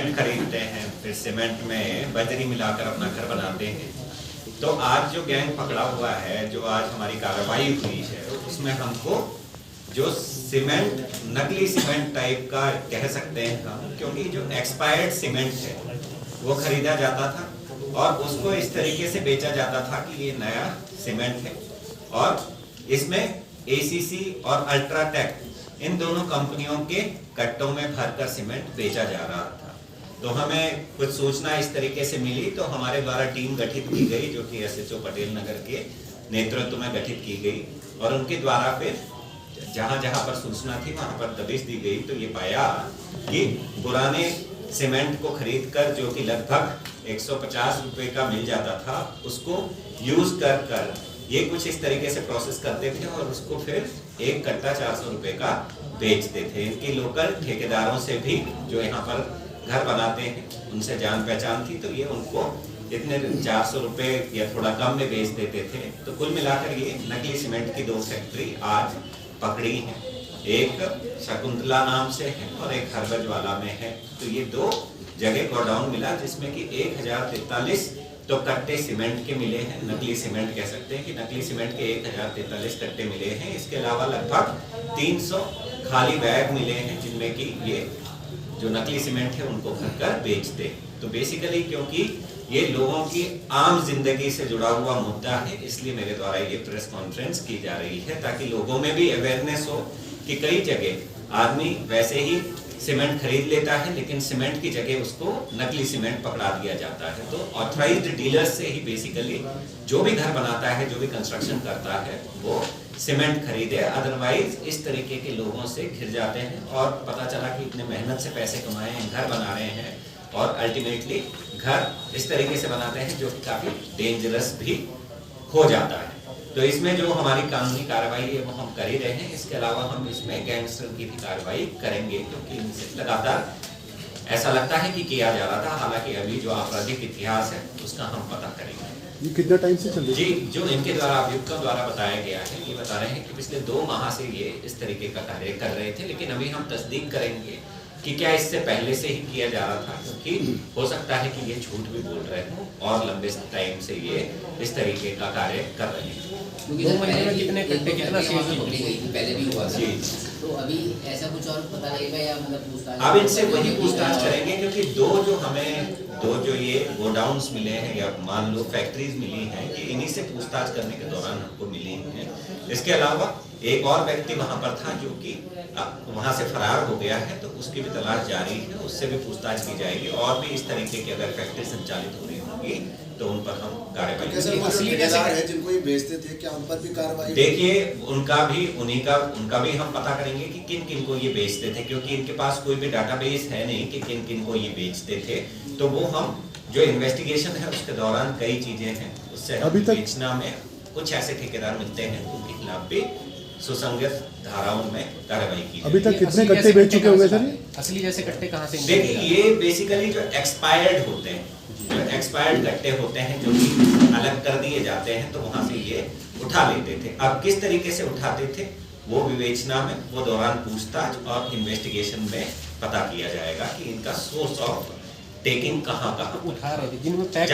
Cement खरीदते हैं, फिर सीमेंट में बजरी मिलाकर अपना घर बनाते हैं। तो आज जो गैंग पकड़ा हुआ है, जो आज हमारी कार्रवाई हुई है, उसमें हमको जो सीमेंट नकली सीमेंट टाइप का कह सकते हैं हम, क्योंकि जो एक्सपायर्ड सीमेंट है वो खरीदा जाता था और उसको इस तरीके से बेचा जाता था कि ये नया सीमेंट है, और इसमें एसीसी और अल्ट्राटेक इन दोनों कंपनियों के कट्टों में भरकर सीमेंट बेचा जा रहा था। तो हमें कुछ सूचना इस तरीके से मिली, तो हमारे द्वारा टीम गठित की गई, जो कि एसएचओ पटेल नगर के नेतृत्व में गठित की गई, और उनके द्वारा फिर जहां जहां पर सूचना थी वहां पर दबिश दी गई। तो ये पाया कि पुराने सीमेंट को खरीदकर, जो कि लगभग 150 रुपए का मिल जाता था, उसको यूज कर ये कुछ इस तरीके से प्रोसेस करते थे और उसको फिर एक कट्टा 400 रुपए का बेचते थे। इनकी लोकल ठेकेदारों से भी, जो यहाँ पर घर बनाते हैं, उनसे जान पहचान थी, तो ये उनको इतने 400 रुपए या थोड़ा कम में बेच देते थे। तो कुल मिलाकर ये नकली सीमेंट की 2 फैक्ट्री आज पकड़ी हैं, एक शकुंतला नाम से है और एक हरबजवाला में है। तो ये 2 जगह गोडाउन मिला, जिसमें कि 1043 तो कट्टे सीमेंट के मिले हैं, नकली सीमेंट कह सकते हैं कि नकली सीमेंट के 1043 कट्टे मिले हैं। इसके अलावा लगभग 300 खाली बैग मिले हैं, जिनमें कि ये जो नकली सीमेंट है उनको भरकर बेचते हैं। तो बेसिकली क्योंकि ये लोगों की आम जिंदगी से जुड़ा हुआ मुद्दा है, इसलिए मेरे द्वारा ये प्रेस कॉन्फ्रेंस की जा रही है, ताकि लोगों में भी अवेयरनेस हो कि कई जगह आदमी वैसे ही सीमेंट खरीद लेता है, लेकिन सीमेंट की जगह उसको नकली सीमेंट पकड़ा दिया जाता है। तो ऑथराइज्ड डीलर से ही बेसिकली जो भी घर बनाता है, जो भी कंस्ट्रक्शन करता है, वो सीमेंट खरीदे। अदरवाइज इस तरीके के लोगों से घिर जाते हैं और पता चला कि इतने मेहनत से पैसे कमाए हैं, घर बना रहे हैं, और अल्टीमेटली घर इस तरीके से बनाते हैं जो कि काफी डेंजरस भी हो जाता है। तो इसमें जो हमारी कानूनी कार्रवाई है वो हम कर ही रहे हैं। इसके अलावा हम इसमें गैंगस्टर की भी कार्रवाई करेंगे, क्योंकि इनसे लगातार ऐसा लगता है कि किया जा रहा था। हालांकि अभी जो आपराधिक इतिहास है उसका हम पता करेंगे। ये कितना टाइम से चल रही है? जी, जो इनके द्वारा अभियुक्तों द्वारा बताया गया है, ये बता रहे हैं कि पिछले 2 माह से ये इस तरीके का कार्य कर रहे थे, लेकिन अभी हम तस्दीक करेंगे कि क्या इससे पहले से ही किया जा रहा था, क्योंकि हो सकता है कि ये झूठ भी बोल रहे हो और लंबे टाइम से ये इस तरीके का कार्य कर रहे हैं। 2 महीने में कितने कट्टे कितना सेल पकड़ी गई थी, पहले भी हुआ था। जी, तो अभी ऐसा कुछ और पता लगेगा या मतलब पूछताछ? अब इनसे वही पूछताछ करेंगे, क्योंकि 2 जो ये गोडाउन्स मिले हैं या मान लो फैक्ट्रीज मिली हैं, ये इन्हीं से पूछताछ करने के दौरान हमको मिली हैं। इसके अलावा एक और व्यक्ति वहां पर था जो कि वहां से फरार हो गया है, तो उसकी भी तलाश जारी है, उससे भी पूछताछ की जाएगी। और भी इस तरीके की अगर फैक्ट्री संचालित हो रही होगी तो उन पर हम कार्रवाई करेंगे। जिनको ये बेचते थे, क्या उन पर भी कार्रवाई? देखिए, उनका भी हम पता करेंगे कि किन किन को ये बेचते थे, क्योंकि इनके पास कोई भी डाटाबेस है नहीं कि किन किन को ये बेचते थे। तो वो हम जो इन्वेस्टिगेशन है उसके दौरान कई चीजें हैं, उससे अभी तक बेचना में कुछ ऐसे ठेकेदार मिलते हैं उनके खिलाफ भी सुसंगत धाराओं में कार्रवाई की। अभी तक कितने कट्टे बेच चुके होंगे सर? असली जैसे कट्टे कहाँ से? देखिए, ये बेसिकली जो एक्सपायर्ड होते हैं, जो एक्सपायर्ड कट्टे होते हैं, जो कि अलग कर दिए जाते हैं, तो वहां से ये उठा लेते थे। अब किस तरीके से उठाते थे वो विवेचना में, वो दौरान पूछताछ और इन्वेस्टिगेशन में पता किया जाएगा कि इनका सोर्स ऑफ टेकिंग कहाँ उठा रहे थे, जिनमें पैक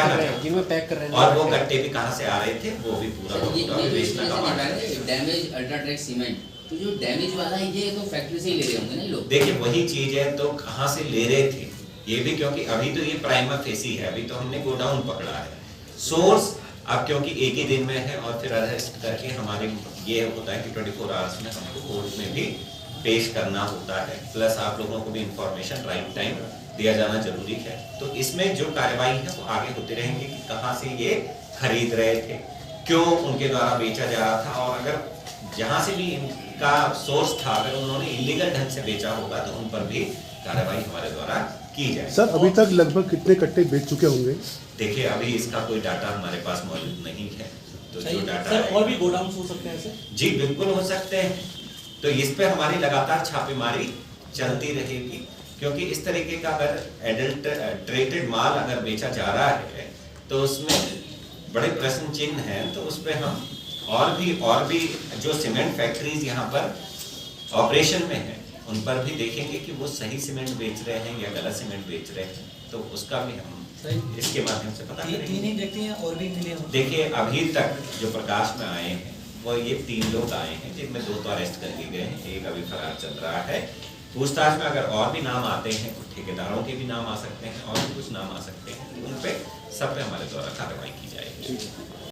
कर रहे हैं, और वो कट्टे भी कहाँ से आ रहे थे, वो भी पूरा विवेचना का पार्ट है। डैमेज अल्ट्राटेक सीमेंट, तो जो डैमेज वाला है ये तो फैक्ट्री से ही ले रहे होंगे ना लोग? देखिए, वही चीज है, तो कहाँ से ले रहे थे ये भी, क्योंकि अभी तो ये प्राइमा फेसी है, अभी तो हमने गोडाउन पकड़ा है। सोर्स अब क्योंकि एक ही दिन में है और फिर अरेस्ट करके हमारे ये होता है कि 24 आवर्स में हमको कोर्ट में भी पेश करना होता है, प्लस आप लोगों को भी इंफॉर्मेशन राइट टाइम दिया जाना जरूरी है। तो इसमें जो कार्रवाई है वो आगे होती रहेंगी कि कहाँ से ये खरीद रहे थे, क्यों उनके द्वारा बेचा जा रहा था, और अगर जहाँ से भी इनका सोर्स था, अगर उन्होंने इलीगल ढंग से बेचा होगा तो उन पर भी कार्रवाई हमारे द्वारा की जाए। सर, अभी तक लगभग कितने कट्टे बेच चुके होंगे? देखिए, अभी इसका कोई डाटा हमारे पास मौजूद नहीं है, तो जो डाटा सर, और भी गोडाउन हो सकते हैं ऐसे? जी बिल्कुल हो सकते हैं। तो इस पे हमारी लगातार छापेमारी चलती रहेगी, क्योंकि इस तरीके का अगर एडल्ट्रेटेड माल अगर बेचा जा रहा है तो उसमें बड़े प्रश्न चिन्ह हैं। तो उस पर हम और भी जो सीमेंट फैक्ट्रीज यहाँ पर ऑपरेशन में है उन पर भी देखेंगे कि वो सही सीमेंट बेच रहे हैं या गलत सीमेंट बेच रहे हैं, तो उसका भी हम इसके माध्यम से पता तीन करेंगे। ही व्यक्ति हैं और भी मिले हों? देखिए अभी तक जो प्रकाश में आए हैं वो ये 3 लोग आए हैं, जिनमें 2 तो अरेस्ट कर लिए गए हैं, एक अभी फरार चल रहा है। पूछताछ में अगर और भी नाम आते हैं, कुछ ठेकेदारों के भी नाम आ सकते हैं और भी कुछ नाम आ सकते हैं, उन पे सब पे हमारे द्वारा कार्रवाई की जाएगी।